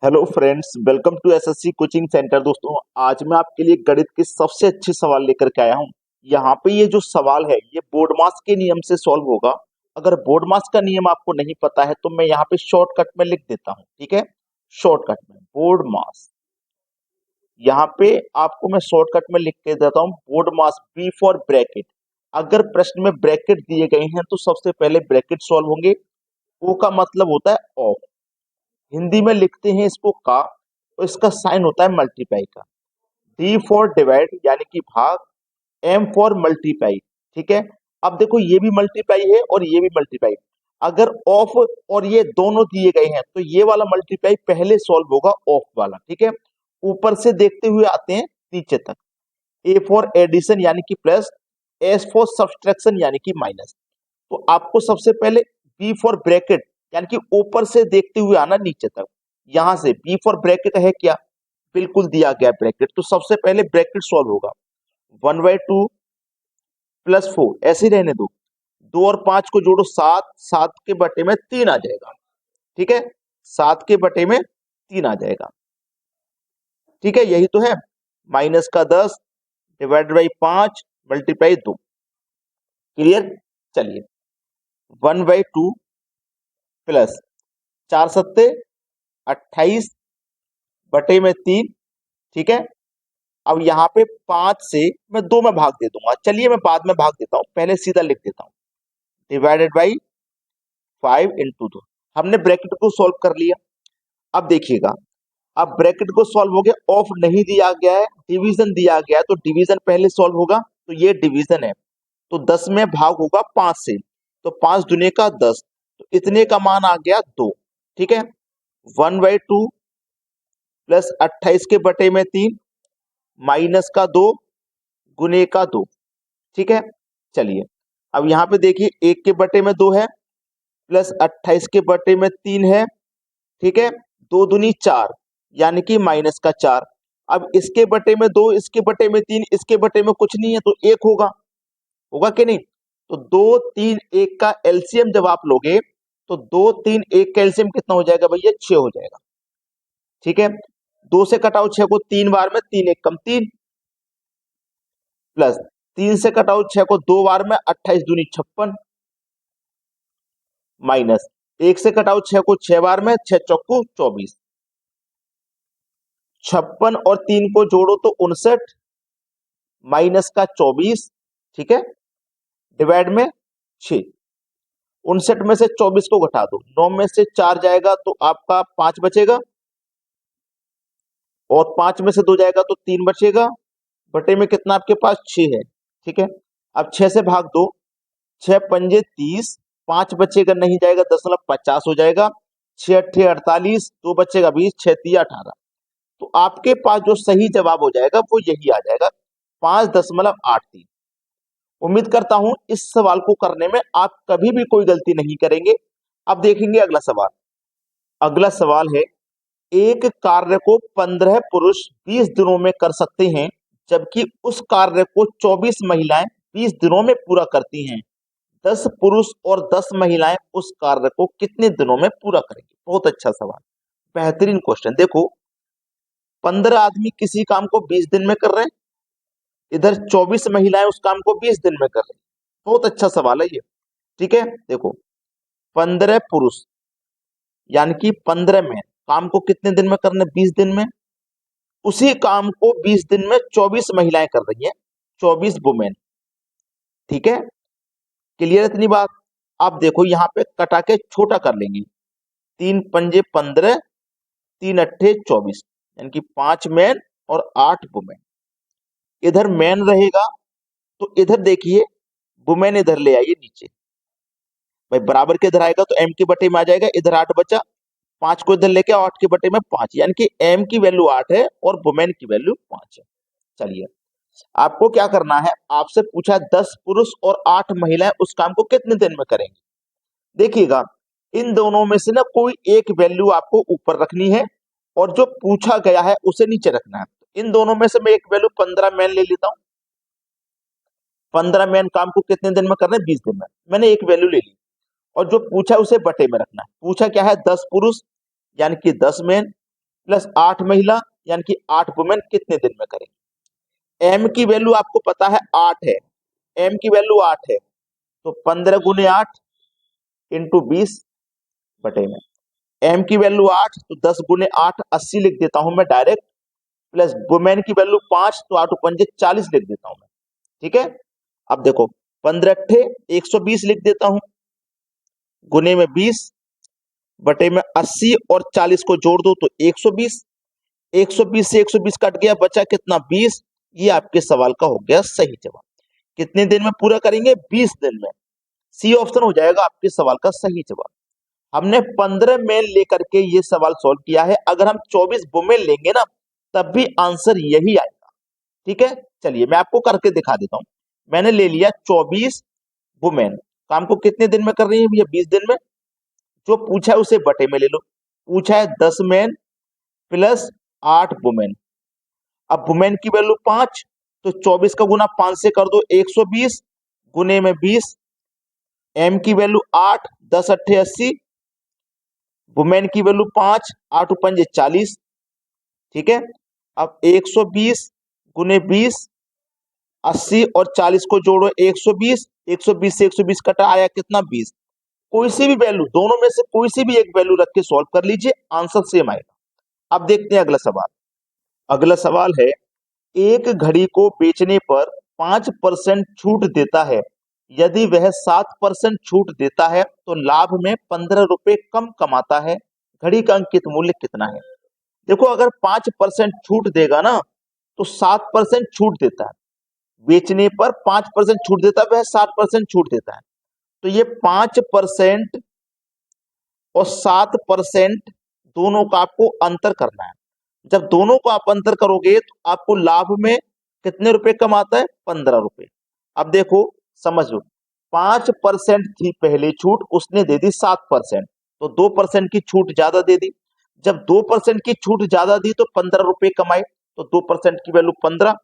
Hello friends, welcome to SSC coaching centre. दोस्तों, आज मैं आपके लिए गणित के सबसे अच्छे सवाल लेकर के आया हूं। यहाँ पे ये जो सवाल है ये बोर्ड मास के नियम से सॉल्व होगा। अगर बोर्ड मास का नियम आपको नहीं पता है तो मैं यहाँ पे शॉर्टकट में लिख देता हूँ। ठीक है, शॉर्टकट में बोर्ड मास, यहाँ पे आपको मैं शॉर्टकट में लिख के देता हूँ। BODMAS B for bracket. अगर प्रश्न में ब्रैकेट दिए गए हैं तो सबसे पहले ब्रैकेट सॉल्व होंगे। ओ का मतलब होता है ऑफ, हिंदी में लिखते हैं इसको का, तो इसका साइन होता है मल्टीप्लाई का। डी फॉर डिवाइड यानी कि भाग, एम फॉर मल्टीप्लाई। ठीक है, अब देखो ये भी मल्टीप्लाई है और ये भी मल्टीप्लाई। अगर ऑफ और ये दोनों दिए गए हैं तो ये वाला मल्टीप्लाई पहले सॉल्व होगा ऑफ वाला। ठीक है, ऊपर से देखते हुए आते हैं नीचे तक। ए फॉर एडिशन यानी कि प्लस, एस फॉर सब्सट्रैक्शन यानी कि माइनस। तो आपको सबसे पहले बी फॉर ब्रैकेट यानी कि ऊपर से देखते हुए आना नीचे तक। यहां से बी फॉर ब्रैकेट है क्या, बिल्कुल दिया गया ब्रैकेट, तो सबसे पहले ब्रैकेट सॉल्व होगा। 1/2 प्लस 4 ऐसे ही रहने दो। 2 और 5 को जोड़ो 7, 7 के बटे में 3 आ जाएगा। ठीक है, 7 के बटे में 3 आ जाएगा। ठीक है, यही तो है। माइनस का 10 डिवाइड बाई 5 मल्टीप्लाई 2। क्लियर, चलिए 1/2 प्लस 4 सत्ते 28 बटे में 3। ठीक है, अब यहाँ पे 5 से मैं 2 में भाग दे दूंगा। चलिए मैं बाद में भाग देता हूँ, पहले सीधा लिख देता हूँ। Divided by 5 × 2। हमने ब्रैकेट को सॉल्व कर लिया। अब देखिएगा, अब ब्रैकेट को सॉल्व हो गया, ऑफ नहीं दिया गया है, डिवीजन दिया गया है, तो डिवीजन पहले सॉल्व होगा। तो ये डिवीजन है, तो 10 में भाग होगा 5 से, तो 5 दूने का 10, तो इतने का मान आ गया 2। ठीक है, 1/2 प्लस 28 के बटे में 3 माइनस का 2 गुने का 2। ठीक है, चलिए अब यहाँ पे देखिए 1 के बटे में 2 है प्लस 28 के बटे में 3 है। ठीक है, 2 दूनी 4 यानी कि माइनस का 4। अब इसके बटे में 2, इसके बटे में 3, इसके बटे में कुछ नहीं है तो 1 होगा। होगा कि नहीं? तो 2 3 1 का एलसीएम जब आप लोगे तो 2 3 1 का एलसीएम कितना हो जाएगा भैया? 6 हो जाएगा। ठीक है, 2 से कटाओ 6 को 3 बार में, 3 1 कम 3, प्लस 3 से कटाओ 6 को 2 बार में, 28 दूनी 56, माइनस 1 से कटाओ 6 को 6 बार में, 6 चौको 24, 56 और 3 को जोड़ो तो 59 माइनस का 24। ठीक है, डिवाइड में 6। 59 में से 24 को घटा दो, 9 में से 4 जाएगा तो आपका 5 बचेगा, और 5 में से 2 जाएगा तो 3 बचेगा। बटे में कितना आपके पास? 6 है। ठीक है, अब 6 से भाग दो, 6 पंजे 30, 5 बचेगा नहीं जाएगा, 10.50 हो जाएगा। 6 अट्ठे 48, 2 बचेगा 20, 6 तिया 18। तो आपके पास जो सही जवाब हो जाएगा वो यही आ जाएगा, 5.83। उम्मीद करता हूं इस सवाल को करने में आप कभी भी कोई गलती नहीं करेंगे। अब देखेंगे अगला सवाल। अगला सवाल है, एक कार्य को 15 पुरुष 20 दिनों में कर सकते हैं, जबकि उस कार्य को 24 महिलाएं 20 दिनों में पूरा करती हैं। 10 पुरुष और 10 महिलाएं उस कार्य को कितने दिनों में पूरा करेंगे? बहुत अच्छा सवाल, बेहतरीन क्वेश्चन। देखो, 15 आदमी किसी काम को 20 दिन में कर रहे हैं, इधर 24 महिलाएं उस काम को 20 दिन में कर रही हैं। बहुत अच्छा सवाल है ये। ठीक है, देखो 15 पुरुष यानी कि 15 में काम को कितने दिन में करना है? 20 दिन में। उसी काम को 20 दिन में 24 महिलाएं कर रही हैं, 24 वुमेन। ठीक है, क्लियर इतनी बात? आप देखो यहाँ पे कटा के छोटा कर लेंगे, 3 पंजे 15, 3 अट्ठे 24, यानी कि 5 मैन और 8 वुमेन। इधर मैन रहेगा तो इधर देखिए वुमेन इधर ले आइए नीचे, भाई बराबर के इधर आएगा तो एम के बटे में आ जाएगा, इधर 8 बचा, 5 को इधर लेके 8 के बटे में 5, यानी कि एम की वैल्यू 8 है और वुमेन की वैल्यू 5 है। चलिए आपको क्या करना है, आपसे पूछा है 10 पुरुष और 8 महिलाएं उस काम को कितने दिन में करेंगे। देखिएगा, इन दोनों में से ना कोई एक वैल्यू आपको ऊपर रखनी है और जो पूछा गया है उसे नीचे रखना है। इन दोनों में से मैं एक वैल्यू 15 मैन ले लेता हूं। 15 मैन काम को कितने दिन में करना है? 20 दिन में। मैंने एक वैल्यू ले ली और जो पूछा है उसे बटे में रखना है। पूछा क्या है? 10 पुरुष यानी कि 10 मैन प्लस 8 महिला यानी कि 8 वुमेन कितने दिन में करेंगे। एम की वैल्यू आपको पता है 8 है, एम की वैल्यू 8 है, तो 15 गुने 8 इंटू 20 बटे में। एम की वैल्यू 8 तो 10 गुने 8 80 लिख देता हूं मैं डायरेक्ट, प्लस वुमेन की वैल्यू 5 तो 8 पंजे 40 लिख देता हूं मैं। ठीक है, अब देखो 15 अट्ठे 120 लिख देता हूं, गुने में 20 बटे में 80 और 40 को जोड़ दो तो 120, 120 से 120 कट गया, बचा कितना 20। ये आपके सवाल का हो गया सही जवाब। कितने दिन में पूरा करेंगे, 20 दिन में। सी ऑप्शन हो जाएगा आपके सवाल का सही जवाब। हमने 15 मेल लेकर के ये सवाल सॉल्व किया है, अगर हम 24 वुमेन लेंगे ना तब भी आंसर यही आएगा। ठीक है, चलिए मैं आपको करके दिखा देता हूं। मैंने ले लिया 24 वुमेन, काम को कितने दिन में कर रही है भैया, 20 दिन में। जो पूछा है उसे बटे में ले लो, पूछा है 10 मैन प्लस 8 वुमेन। अब वुमेन की वैल्यू 5, तो 24 का गुना 5 से कर दो 120 गुने में 20। एम की वैल्यू 8, 10 अट्ठे 80, वुमेन की वैल्यू 5, 8 पंजे 40। ठीक है, अब 120 गुने 20, 80 और 40 को जोड़ो 120, 120 से 120 कटा, आया कितना 20। कोई सी भी वैल्यू, दोनों में से कोई सी भी एक वैल्यू रख के सॉल्व कर लीजिए, आंसर सेम आएगा। अब देखते हैं अगला सवाल। अगला सवाल है, एक घड़ी को बेचने पर 5% छूट देता है, यदि वह 7% छूट देता है तो लाभ में 15 रुपए कम कमाता है, घड़ी का अंकित मूल्य कितना है। देखो अगर 5% छूट देगा ना तो 7% छूट देता है, बेचने पर 5% छूट देता है, वह 7% छूट देता है, तो ये 5% और 7% दोनों का आपको अंतर करना है। जब दोनों को आप अंतर करोगे तो आपको लाभ में कितने रुपए कम आता है, 15 रुपए। अब देखो समझो, 5% थी पहले छूट, उसने दे दी 7%, तो 2% की छूट ज्यादा दे दी। जब 2% की छूट ज्यादा दी तो 15 रुपए कमाए, तो 2% की वैल्यू 15।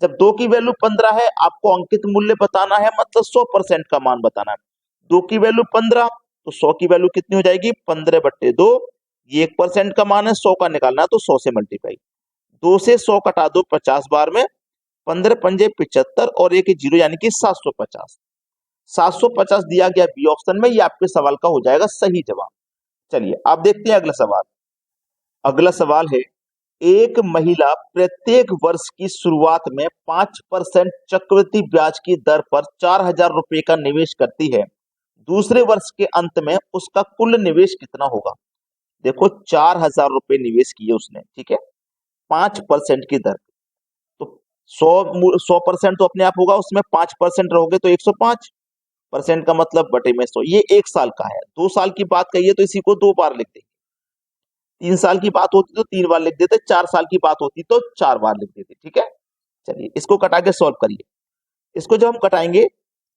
जब 2 की वैल्यू 15 है, आपको अंकित मूल्य बताना है, मतलब 100% का मान बताना है। 2 की वैल्यू 15 तो 100 की वैल्यू कितनी हो जाएगी, 15 बट्टे 2। ये 1% का मान है, 100 का निकालना है तो 100 से मल्टीप्लाई। 2 से 100 कटा दो 50 बार में, 15 पंजे 75 और एक जीरो यानी कि 750। 750 दिया गया बी ऑप्शन में, ये आपके सवाल का हो जाएगा सही जवाब। चलिए आप देखते हैं अगला सवाल। अगला सवाल है, एक महिला प्रत्येक वर्ष की शुरुआत में 5% चक्रवृद्धि ब्याज की दर पर 4,000 रुपए का निवेश करती है, दूसरे वर्ष के अंत में उसका कुल निवेश कितना होगा। देखो 4,000 रुपए निवेश किए उसने, ठीक है, 5% की दर, तो 100% तो अपने आप होगा, उसमें 5% रहोगे तो 105% का मतलब बटे में 100। ये 1 साल का है, 2 साल की बात कहिए तो इसी को 2 बार लिख देंगे, 3 साल की बात होती तो 3 बार लिख देते, 4 साल की बात होती तो 4 बार लिख देते। ठीक है, चलिए इसको कटा के सॉल्व करिए। इसको जब हम कटाएंगे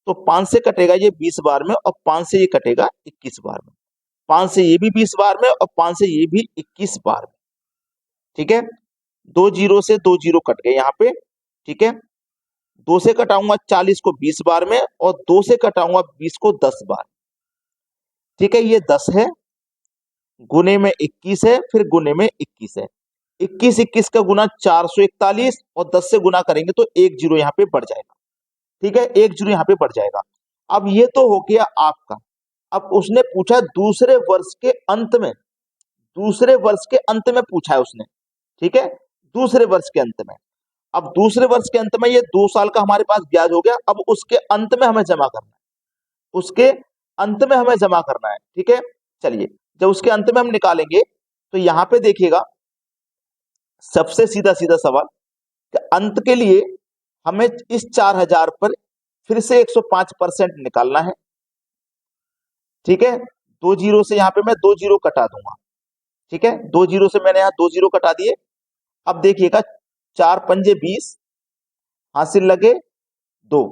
तो 5 से कटेगा ये 20 बार में, और 5 से ये कटेगा 21 बार में, 5 से ये भी 20 बार में, और 5 से ये भी 21 बार में। ठीक है, 2 जीरो से 2 जीरो कट गए यहाँ पे। ठीक है, 2 से कटाऊंगा 40 को 20 बार में, और 2 से कटाऊंगा 20 को 10 बार। ठीक है, ये 10 है, गुने में 21 है, फिर गुने में 21 है। 21 का गुना 441, और 10 से गुना करेंगे तो 1 जीरो यहाँ पे बढ़ जाएगा। ठीक है, 1 जीरो यहाँ पे बढ़ जाएगा। अब ये तो हो गया आपका। अब उसने पूछा दूसरे वर्ष के अंत में, दूसरे वर्ष के अंत में पूछा है उसने। ठीक है, दूसरे वर्ष के अंत में। अब दूसरे वर्ष के अंत में ये 2 साल का हमारे पास ब्याज हो गया, अब उसके अंत में हमें जमा करना है, उसके अंत में हमें जमा करना है। ठीक है, चलिए जब उसके अंत में हम निकालेंगे तो यहाँ पे देखिएगा, सबसे सीधा सीधा सवाल कि अंत के लिए हमें इस 4,000 पर फिर से 105% निकालना है। ठीक है, 2 जीरो से यहाँ पे मैं 2 जीरो कटा दूंगा। ठीक है, 2 जीरो से मैंने यहाँ 2 जीरो कटा दिए। अब देखिएगा 4 पंजे 20, हासिल लगे 2,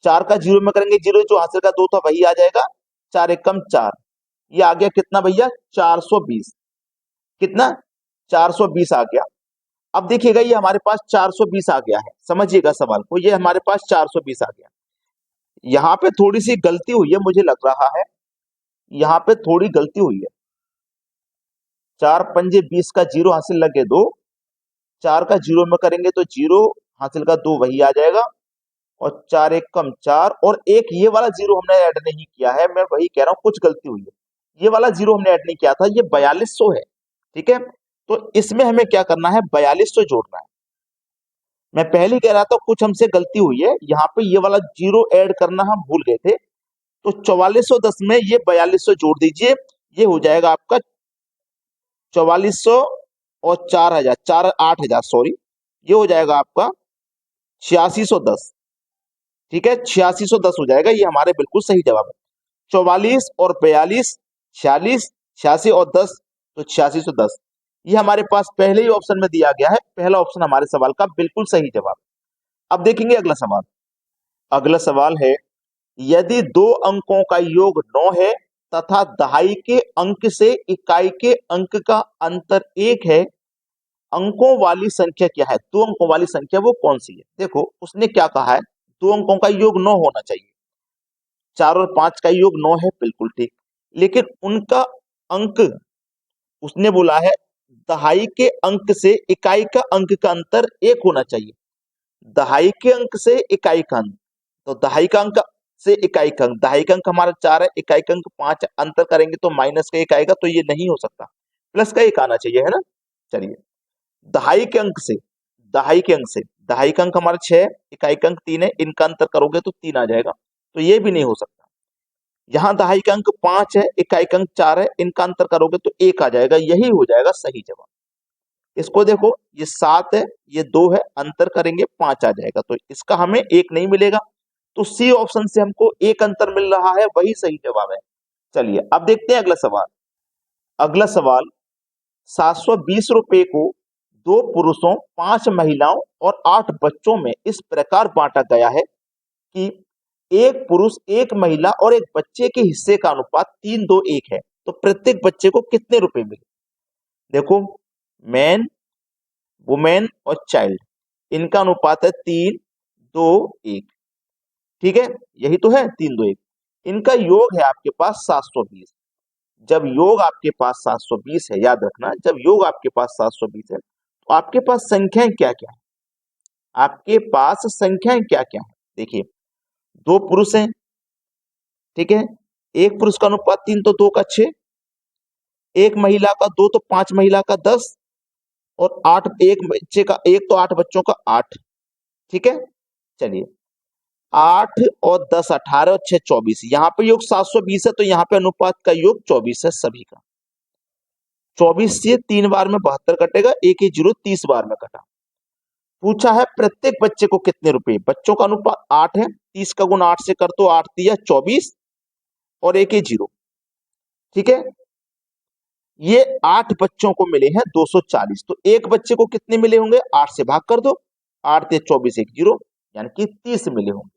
4 का जीरो में करेंगे जीरो, जो हासिल का 2 था वही आ जाएगा, 4 एकम 4, ये आ गया कितना भैया 420। कितना 420 आ गया। अब देखिएगा ये हमारे पास 420 आ गया है, समझिएगा सवाल को, ये हमारे पास 420 आ गया। यहाँ पे थोड़ी सी गलती हुई है, मुझे लग रहा है यहाँ पे थोड़ी गलती हुई है। 4 पंजे 20 का जीरो हासिल लगे 2, 4 का जीरो में करेंगे तो जीरो हासिल का 2 वही आ जाएगा, और 4 एक कम 4, और एक ये वाला जीरो हमने ऐड नहीं किया है, मैं वही कह रहा हूँ कुछ गलती हुई है। ये वाला जीरो हमने ऐड नहीं किया था, ये 4200 है। ठीक है, तो इसमें हमें क्या करना है, 4200 जोड़ना है। मैं पहले ही कह रहा था कुछ हमसे गलती हुई है, यहाँ पे ये वाला जीरो ऐड करना हम भूल गए थे। तो 4410 में ये 4200 जोड़ दीजिए, ये हो जाएगा आपका 4400 और 4000, 8000 सॉरी, ये हो जाएगा आपका 8610। ठीक है, 8610 हो जाएगा, ये हमारे बिल्कुल सही जवाब है। 44 और 42, 46, 86 और 10, तो 8610, ये हमारे पास पहले ही ऑप्शन में दिया गया है, पहला ऑप्शन हमारे सवाल का बिल्कुल सही जवाब। अब देखेंगे अगला सवाल। अगला सवाल है, यदि दो अंकों का योग 9 है तथा दहाई के अंक से इकाई के अंक का अंतर 1 है, अंकों वाली संख्या क्या है? दो अंकों वाली संख्या वो कौन सी है? देखो उसने क्या कहा है, दो अंकों का योग 9 होना चाहिए। 4 और 5 का योग 9 है, बिल्कुल ठीक, लेकिन उनका अंक, उसने बोला है दहाई के अंक से इकाई का अंक का अंतर 1 होना चाहिए। दहाई के अंक से इकाई का अंक, तो दहाई का अंक से इकाई का अंक, दहाई का अंक हमारा 4 है, इकाई का अंक 5, अंतर करेंगे तो माइनस का 1 आएगा, तो ये नहीं हो सकता, प्लस का 1 आना चाहिए, है ना। चलिए, दहाई के अंक से, दहाई के अंक से, दहाई का अंक हमारा 6, इकाई का अंक 3 है, इनका अंतर करोगे तो 3 आ जाएगा, तो ये भी नहीं हो सकता। यहाँ दहाई का अंक 5 है, इकाई का अंक 4 है, इनका अंतर करोगे तो 1 आ जाएगा, यही हो जाएगा सही जवाब। इसको देखो, ये 7 है, ये 2 है, अंतर करेंगे 5 आ जाएगा, तो इसका हमें 1 नहीं मिलेगा, तो सी ऑप्शन से हमको 1 अंतर मिल रहा है, वही सही जवाब है। चलिए अब देखते हैं अगला सवाल। अगला सवाल, 720 रुपए को 2 पुरुषों, 5 महिलाओं और 8 बच्चों में इस प्रकार बांटा गया है कि एक पुरुष, एक महिला और एक बच्चे के हिस्से का अनुपात 3-2-1 है, तो प्रत्येक बच्चे को कितने रुपए मिले? देखो, मैन, वुमेन और चाइल्ड, इनका अनुपात है 3-2-1। ठीक है, यही तो है 3-2-1। इनका योग है आपके पास 720। जब योग आपके पास 720 है, याद रखना, जब योग आपके पास 720 है, तो आपके पास संख्याएं क्या क्या है? आपके पास संख्याएं क्या क्या है? देखिए, 2 पुरुष हैं, ठीक है, एक पुरुष का अनुपात 3 तो 2 का 6, एक महिला का 2 तो 5 महिला का 10, और 8 एक बच्चे का 1 तो 8 बच्चों का 8। ठीक है, चलिए, 8 और 10 18 और 6 24, यहाँ पे योग 720 है, तो यहाँ पे अनुपात का योग 24 है सभी का। 24 से 3 बार में 72 कटेगा, एक ही जीरो 30 बार में कटा। पूछा है प्रत्येक बच्चे को कितने रुपए? बच्चों का अनुपात 8 है, 30 का गुण 8 से कर तो 8 दिया 24, और एक ही जीरो। ठीक है, ये 8 बच्चों को मिले हैं 240, तो एक बच्चे को कितने मिले होंगे? 8 से भाग कर दो, 8 से 24 एक जीरो, यानी कि 30 मिले होंगे।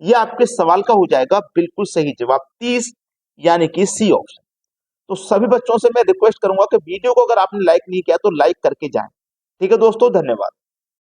ये आपके सवाल का हो जाएगा बिल्कुल सही जवाब 30, यानी कि सी ऑप्शन। तो सभी बच्चों से मैं रिक्वेस्ट करूंगा कि वीडियो को अगर आपने लाइक नहीं किया तो लाइक करके जाएं। ठीक है दोस्तों, धन्यवाद।